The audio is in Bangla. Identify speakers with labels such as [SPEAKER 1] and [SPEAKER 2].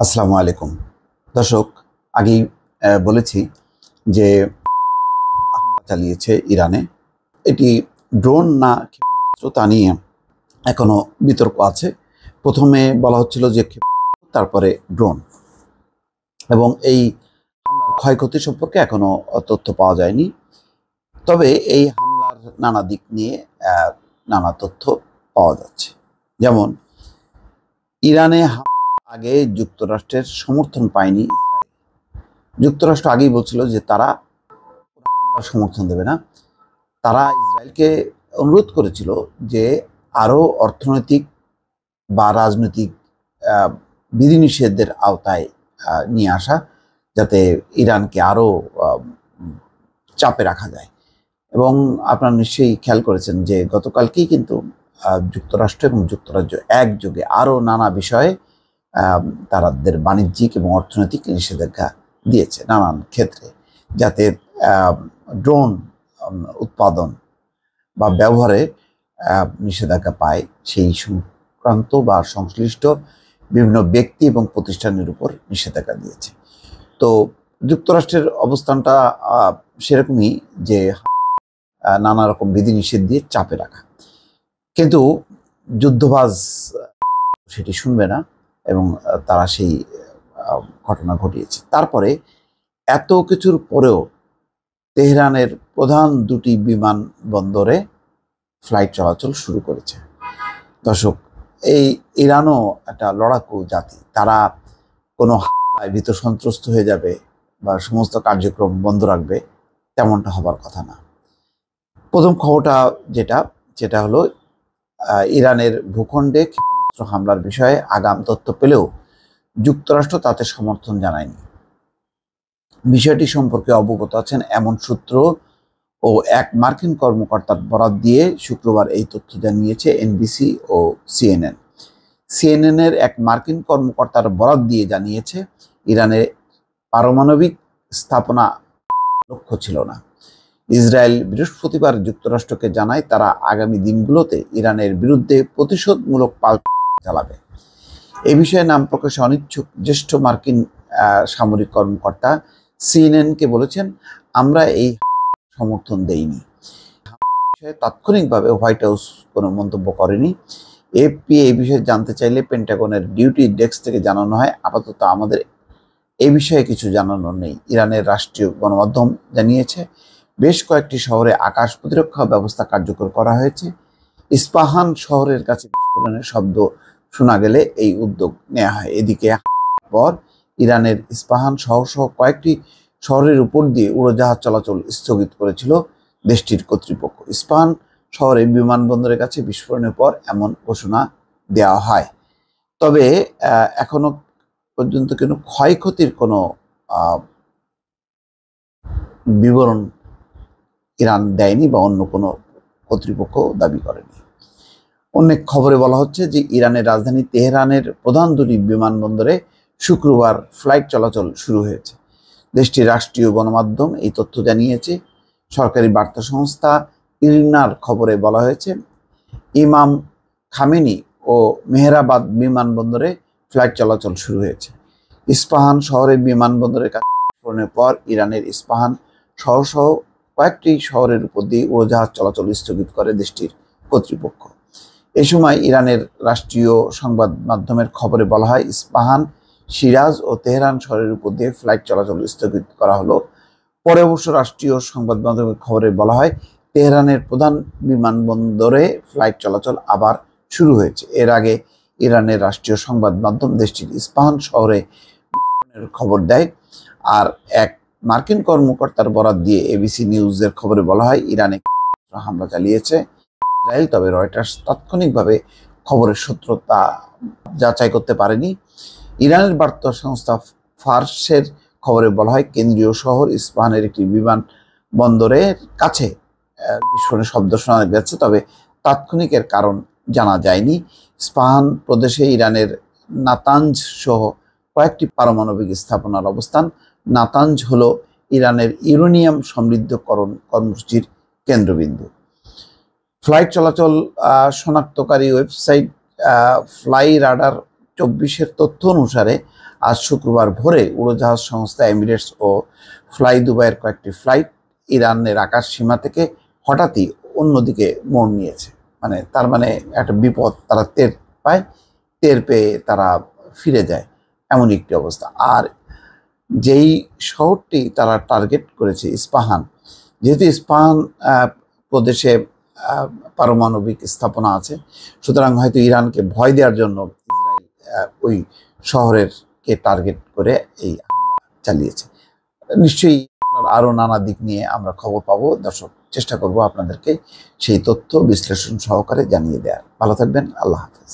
[SPEAKER 1] আসসালামু আলাইকুম দর্শক, আগেই বলেছি যে হামলা চালিয়েছে ইরানে। এটি ড্রোন না ক্ষেপণাস্ত্র তা নিয়ে এখনো বিতর্ক আছে। প্রথমে বলা হচ্ছিল যে তারপরে ড্রোন, এবং এই হামলার ক্ষয়ক্ষতি সম্পর্কে এখনো তথ্য পাওয়া যায়নি। তবে এই হামলার নানা দিক নিয়ে নানা তথ্য পাওয়া যাচ্ছে। যেমন ইরানে আগে যুক্তরাষ্ট্রের সমর্থন পায়নি ইসরায়েল। যুক্তরাষ্ট্র আগেই বলছিল যে তারা হামলার সমর্থন দেবে না। তারা ইসরায়েলকে অনুরোধ করেছিল যে আরও অর্থনৈতিক বা রাজনৈতিক বিধিনিষেধের আওতায় নিয়ে আসা, যাতে ইরানকে আরও চাপে রাখা যায়। এবং আপনারা নিশ্চয়ই খেয়াল করেছেন যে গতকালকেই কিন্তু যুক্তরাষ্ট্র এবং যুক্তরাজ্য একযোগে আরও নানা বিষয়ে তাদের বাণিজ্যিক এবং অর্থনৈতিক নিষেধাজ্ঞা দিয়েছে নানান ক্ষেত্রে, যাতে ড্রোন উৎপাদন বা ব্যবহারে নিষেধাজ্ঞা পায় সেই সংক্রান্ত বা সংশ্লিষ্ট বিভিন্ন ব্যক্তি এবং প্রতিষ্ঠানের উপর নিষেধাজ্ঞা দিয়েছে। তো যুক্তরাষ্ট্রের অবস্থানটা সেরকমই, যে নানা রকম বিধিনিষেধ দিয়ে চাপে রাখা। কিন্তু যুদ্ধবাজ সেটি শুনবে না, এবং তারা সেই ঘটনা ঘটিয়েছে। তারপরে এত কিছুর পরেও তেহরানের প্রধান দুটি বিমানবন্দরে ফ্লাইট চলাচল শুরু করেছে। দর্শক, এই ইরানও একটা লড়াকু জাতি। তারা কোনো হামলায় ভীত সন্ত্রস্ত হয়ে যাবে বা সমস্ত কার্যক্রম বন্ধ রাখবে, তেমনটা হবার কথা না। প্রথম খবরটা যেটা হলো, ইরানের ভূখণ্ডে ক্ষেপণাস্ত্র হামলার বিষয়ে আগাম তথ্য পেলেও যুক্তরাষ্ট্র তাতে সমর্থন জানায়নি। বিষয়টি সম্পর্কে অবগত আছেন এমন সূত্র ও এক মার্কিন কর্মকর্তার বরাত দিয়ে শুক্রবার এই তথ্য জানিয়েছে এনবিসি ও সিএনএন। সিএনএনের এক মার্কিন কর্মকর্তার বরাত দিয়ে জানিয়েছে, ইরানের পারমাণবিক স্থাপনা লক্ষ্য ছিল না। ইসরায়েল বৃহস্পতিবার যুক্তরাষ্ট্রকে জানায় তারা আগামী দিনগুলোতে ইরানের বিরুদ্ধে প্রতিশোধমূলক পাল্টা চালাবে। এ বিষয়ে নাম প্রকাশে অনিচ্ছুক জ্যেষ্ঠ মার্কিন সামরিক কর্মকর্তা সিএনএনকে বলেছেন, আমরা এই সমর্থন দেইনি। তাৎক্ষণিকভাবে হোয়াইট হাউস কোনো মন্তব্য করেনি। এএফপি এই বিষয়ে জানতে চাইলে পেন্টাগনের ডিউটি ডেস্ক থেকে জানানো হয়, আপাতত আমাদের এই বিষয়ে কিছু জানানোর নেই। ইরানের রাষ্ট্রীয় গণমাধ্যম জানিয়েছে, বেশ কয়েকটি শহরে আকাশ প্রতিরক্ষা ব্যবস্থা কার্যকর করা হয়েছে। ইস্পাহান শহরের কাছে বিস্ফোরণের শব্দ শোনা গেলে এই উদ্যোগ নেওয়া হয়। এদিকে পর ইরানের ইস্পাহান শহর সহ কয়েকটি শহরের উপর দিয়ে উড়োজাহাজ চলাচল স্থগিত করেছিল দেশটির কর্তৃপক্ষ। ইস্পাহান শহরে বিমানবন্দরের কাছে বিস্ফোরণের পর এমন ঘোষণা দেওয়া হয়। তবে এখনো পর্যন্ত কোনো ক্ষয়ক্ষতির কোনো বিবরণ ইরান দেয়নি বা অন্য কোনো কর্তৃপক্ষ দাবি করেনি। অনেক খবরে বলা হচ্ছে যে ইরানের রাজধানী তেহরানের প্রধান দুটি বিমানবন্দরে শুক্রবার ফ্লাইট চলাচল শুরু হয়েছে। দেশটির রাষ্ট্রীয় গণমাধ্যম এই তথ্য জানিয়েছে। সরকারি বার্তা সংস্থা ইরনার খবরে বলা হয়েছে, ইমাম খামেনি ও মেহরাবাদ বিমানবন্দরে ফ্লাইট চলাচল শুরু হয়েছে। ইস্পাহান শহরের বিমানবন্দরের কাছে বিস্ফোরণের পর ইরানের ইস্পাহান শহর সহ কয়েকটি শহরের উপর দিয়ে উড়োজাহাজ চলাচল স্থগিত করে দেশটির কর্তৃপক্ষ। এ সময় ইরানের রাষ্ট্রীয় সংবাদ মাধ্যমের খবরে বলা হয়, ইস্পাহান, সিরাজ ও তেহরান শহরের উপর দিয়ে ফ্লাইট চলাচল স্থগিত করা হলো। পরে অবশ্য রাষ্ট্রীয় সংবাদ মাধ্যমের খবরে বলা হয়, তেহরানের প্রধান বিমানবন্দরে ফ্লাইট চলাচল আবার শুরু হয়েছে। এর আগে ইরানের রাষ্ট্রীয় সংবাদ মাধ্যম দেশটির ইস্পাহান শহরে বিস্ফোরণের খবর দেয়। আর এক মার্কিন কর্মকর্তার বরাত দিয়ে এবিসি নিউজের খবরে বলা হয়, ইরানে হামলা চালিয়েছে ইসরায়েল। তবে রয়টার্স তাৎক্ষণিকভাবে খবরের সত্যতা যাচাই করতে পারেনি। ইরানের বার্তা সংস্থা ফার্সের খবরে বলা হয়, কেন্দ্রীয় শহর ইস্পাহানের একটি বিমানবন্দরের কাছে বিস্ফোরণের শব্দ শোনা গেছে, তবে তাৎক্ষণিকের কারণ জানা যায়নি। ইস্পাহান প্রদেশে ইরানের নাতাঞ্জ সহ কয়েকটি পারমাণবিক স্থাপনার অবস্থান। নাতাঞ্জ হলো ইরানের ইউরেনিয়াম সমৃদ্ধকরণ কর্মসূচির কেন্দ্রবিন্দু। ফ্লাইট চলাচল শনাক্তকারী ওয়েবসাইট ফ্লাই রাডার 24-এর তথ্য অনুসারে আজ শুক্রবার ভোরে উড়োজাহাজ সংস্থা এমিরেটস ও ফ্লাই দুবাইয়ের কয়েকটি ফ্লাইট ইরানের আকাশ সীমা থেকে হঠাৎই অন্যদিকে মোড় নিয়েছে। তার মানে একটা বিপদ তারা টের পায়, টের পেয়ে তারা ফিরে যায়, এমন একটি অবস্থা। আর যেই শহরটি তারা টার্গেট করেছে, ইস্পাহান, যেহেতু ইস্পাহান প্রদেশে পারমাণবিক স্থাপনা আছে, সুতরাং হয়তো ইরানকে ভয় দেওয়ার জন্য ইসরায়েল ওই শহরেরকে টার্গেট করে এই হামলা চালিয়েছে। নিশ্চয়ই আরও নানা দিক নিয়ে আমরা খবর পাবো। দর্শক, চেষ্টা করব আপনাদেরকে সেই তথ্য বিশ্লেষণ সহকারে জানিয়ে দেওয়ার। ভালো থাকবেন। আল্লাহ হাফেজ।